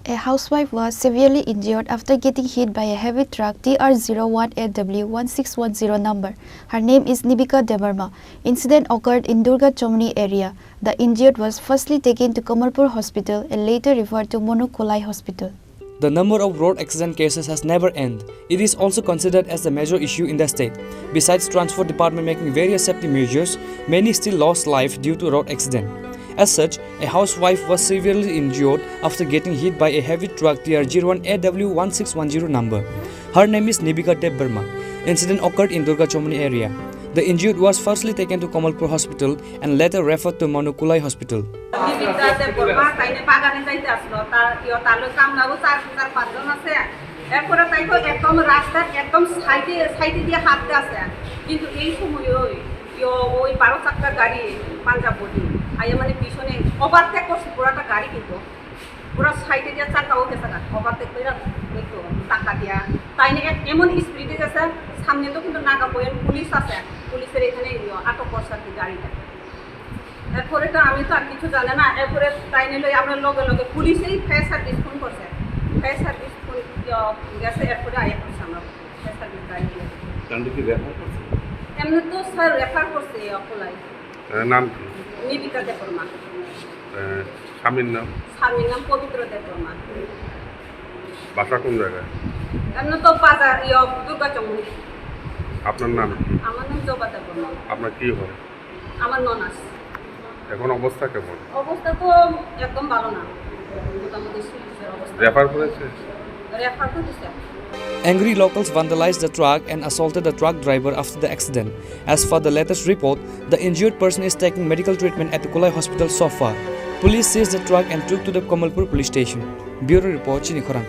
A housewife was severely injured after getting hit by a heavy truck TR01AW-1610 number. Her name is Nibika Debarma. Incident occurred in Durga Chomni area. The injured was firstly taken to Kamalpur Hospital and later referred to Monokolai Hospital. The number of road accident cases has never ended. It is also considered as a major issue in the state. Besides Transport Department making various safety measures, many still lost life due to road accident. As such, a housewife was severely injured after getting hit by a heavy truck TR01AW-1610 number. Her name is Nibika Debarma. Incident occurred in Durga Chomni area. The injured was firstly taken to Kamalpur Hospital and later referred to Monokolai Hospital. ওই 12 চাকার গাড়ি Punjab body আইয়া মানে পিছনে overtake করছে পুরাটা গাড়ি কিন্তু পুরো সাইডে দিয়ে চাকাও গেছে না ওভারটেক কইরা দেখো টাকা দিয়া তাই না এমন স্পিডে গেছে সামনে তো কিন্তু নাগা পয়েন্ট পুলিশ আছে পুলিশের এখানে আটক করছে আর কি গাড়িটা এরপরে তো আমি তো আর কিছু জানি না এরপরে তাই নিলে আমরা লগে লগে পুলিশেই ফায়ার সার্ভিস ফোন করছে ফায়ার সার্ভিস ফোন গেছে এরপরে আইয়া করছে আমরা ফায়ার সার্ভিস গাড়ি দিয়ে কান্ডি কি রেফার করছে এমনি তো স্যার রেফার করছে অপলাই নাম কি নিবিকা দেববর্মা স্বামীর নাম পবিত্র দেববর্মা বাসা কোন জায়গায় এমনি তো বাজার দুর্গা চৌমুহনী আপনার নাম কি আমার নাম জবা দেববর্মা আপনার কি হয় আমার ননাস এখন অবস্থা কেমন অবস্থা তো একদম ভালো না মোটামুটি সিরিয়াস অবস্থা রেফার করেছে রেফার করতেছে Angry locals vandalized the truck and assaulted the truck driver after the accident. As for the latest report, the injured person is taking medical treatment at the Kolai hospital so far. Police seized the truck and took to the Kamalpur police station. Bureau report, Chini, Khorang.